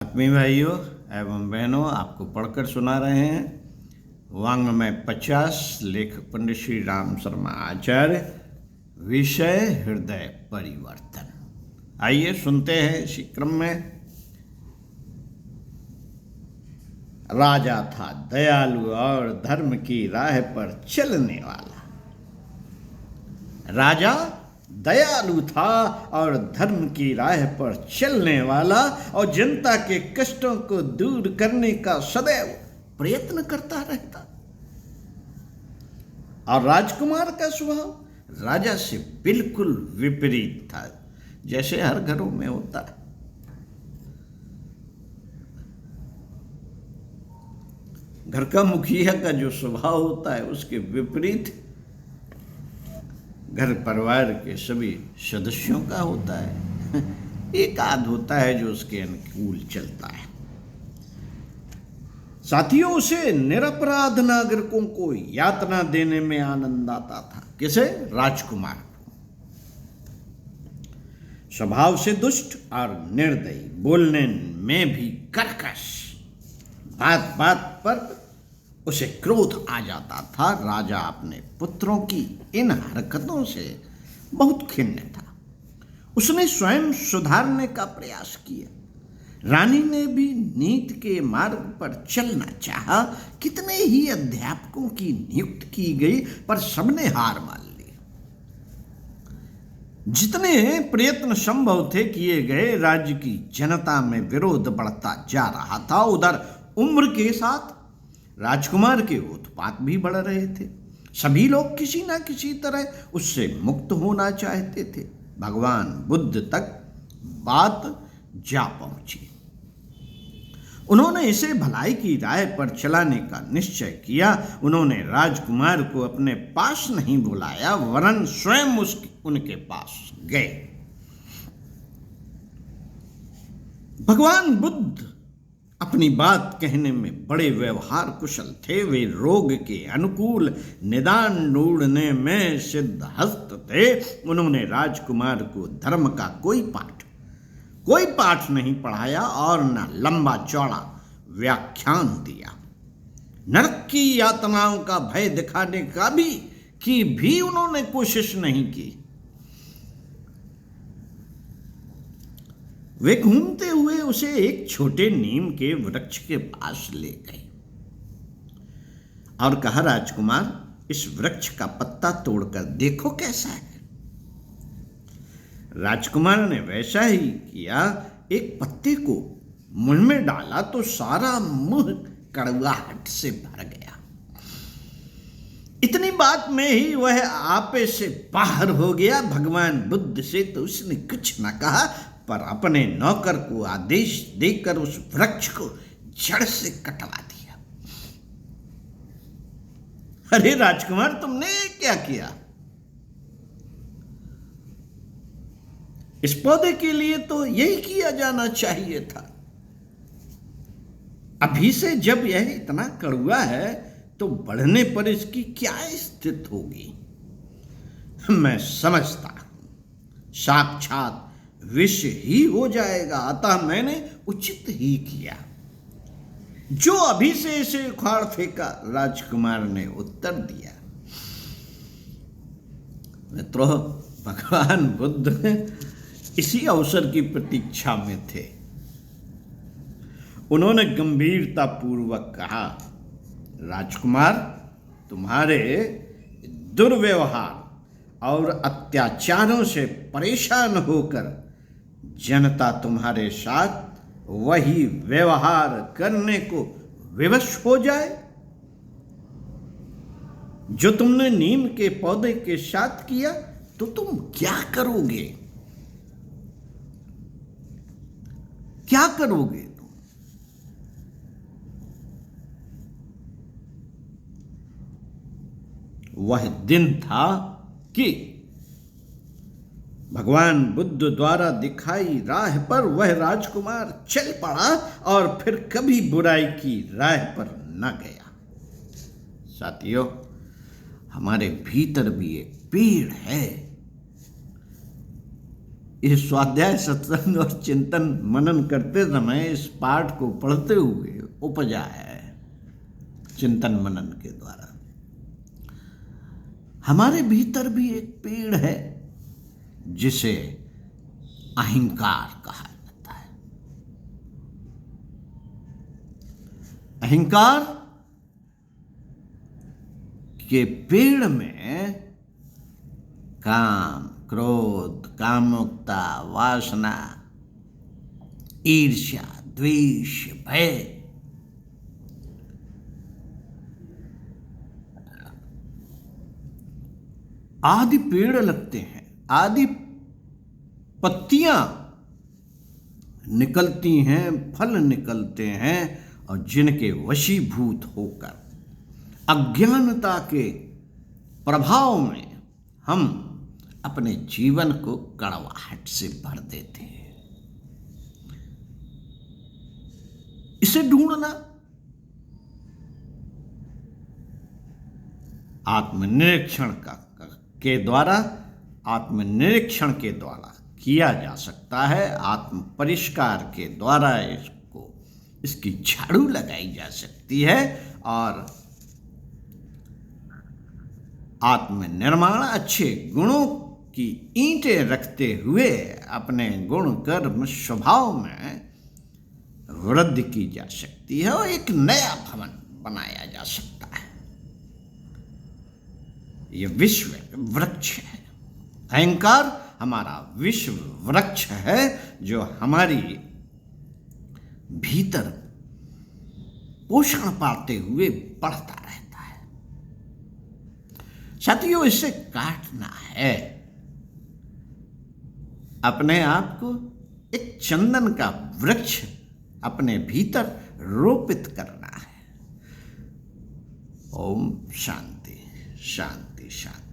आत्मीय भाइयों एवं बहनों, आपको पढ़कर सुना रहे हैं वाङ्मय 50, लेखक पंडित श्री राम शर्मा आचार्य। विषय हृदय परिवर्तन। आइए सुनते हैं इसी क्रम में। राजा था दयालु और धर्म की राह पर चलने वाला। राजा दयालु था और धर्म की राह पर चलने वाला और जनता के कष्टों को दूर करने का सदैव प्रयत्न करता रहता। और राजकुमार का स्वभाव राजा से बिल्कुल विपरीत था, जैसे हर घरों में होता है। घर का मुखिया का जो स्वभाव होता है उसके विपरीत घर परिवार के सभी सदस्यों का होता है। एक आध होता है जो उसके अनुकूल चलता है। साथियों, उसे निरपराध नागरिकों को यातना देने में आनंद आता था। किसे? राजकुमार को। स्वभाव से दुष्ट और निर्दयी, बोलने में भी कर्कश, बात बात पर उसे क्रोध आ जाता था। राजा अपने पुत्रों की इन हरकतों से बहुत खिन्न था। उसने स्वयं सुधारने का प्रयास किया। रानी ने भी नीति के मार्ग पर चलना चाहा। कितने ही अध्यापकों की नियुक्ति की गई, पर सबने हार मान ली। जितने प्रयत्न संभव थे किए गए। राज्य की जनता में विरोध बढ़ता जा रहा था। उधर उम्र के साथ राजकुमार के उत्पात भी बढ़ रहे थे। सभी लोग किसी न किसी तरह उससे मुक्त होना चाहते थे। भगवान बुद्ध तक बात जा पहुंची। उन्होंने इसे भलाई की राह पर चलाने का निश्चय किया। उन्होंने राजकुमार को अपने पास नहीं बुलाया, वरन स्वयं उनके पास गए। भगवान बुद्ध अपनी बात कहने में बड़े व्यवहार कुशल थे। वे रोग के अनुकूल निदान ढूंढने में सिद्धहस्त थे। उन्होंने राजकुमार को धर्म का कोई पाठ नहीं पढ़ाया और न लंबा चौड़ा व्याख्यान दिया। नरक की यातनाओं का भय दिखाने का भी उन्होंने कोशिश नहीं की। वे घूमते हुए उसे एक छोटे नीम के वृक्ष के पास ले गए और कहा, राजकुमार, इस वृक्ष का पत्ता तोड़कर देखो कैसा है। राजकुमार ने वैसा ही किया। एक पत्ते को मुंह में डाला तो सारा मुंह कड़वाहट से भर गया। इतनी बात में ही वह आपे से बाहर हो गया। भगवान बुद्ध से तो उसने कुछ न कहा, पर अपने नौकर को आदेश देकर उस वृक्ष को जड़ से कटवा दिया। अरे राजकुमार, तुमने क्या किया? इस पौधे के लिए तो यही किया जाना चाहिए था। अभी से जब यह इतना कड़वा है तो बढ़ने पर इसकी क्या स्थिति होगी? मैं समझता हूं साक्षात विष ही हो जाएगा। अतः मैंने उचित ही किया जो अभी से इसे उखाड़ फेंका। राजकुमार ने उत्तर दिया। मित्रों, भगवान बुद्ध इसी अवसर की प्रतीक्षा में थे। उन्होंने गंभीरता पूर्वक कहा, राजकुमार, तुम्हारे दुर्व्यवहार और अत्याचारों से परेशान होकर जनता तुम्हारे साथ वही व्यवहार करने को विवश हो जाए जो तुमने नीम के पौधे के साथ किया, तो तुम क्या करोगे? क्या करोगे तुम? वह दिन था कि भगवान बुद्ध द्वारा दिखाई राह पर वह राजकुमार चल पड़ा और फिर कभी बुराई की राह पर न गया। साथियों, हमारे भीतर भी एक पेड़ है ये स्वाध्याय सत्संग और चिंतन मनन करते समय इस पाठ को पढ़ते हुए उपजा है। चिंतन मनन के द्वारा हमारे भीतर भी एक पेड़ है जिसे अहंकार कहा जाता है। अहंकार के पेड़ में काम, क्रोध, कामुकता, वासना, ईर्ष्या, द्वेष, भय आदि पेड़ लगते हैं, आदि पत्तियां निकलती हैं, फल निकलते हैं, और जिनके वशीभूत होकर अज्ञानता के प्रभाव में हम अपने जीवन को कड़वाहट से भर देते हैं। इसे ढूंढना आत्मनिरीक्षण के द्वारा किया जा सकता है। आत्म परिष्कार के द्वारा इसकी झाड़ू लगाई जा सकती है और आत्मनिर्माण अच्छे गुणों की ईंटें रखते हुए अपने गुण कर्म स्वभाव में वृद्धि की जा सकती है और एक नया भवन बनाया जा सकता है। ये विश्व वृक्ष है। अहंकार हमारा विश्व वृक्ष है जो हमारी भीतर पोषण पाते हुए बढ़ता रहता है। साथियों, इसे काटना है। अपने आप को एक चंदन का वृक्ष अपने भीतर रोपित करना है। ओम शांति शांति शांति।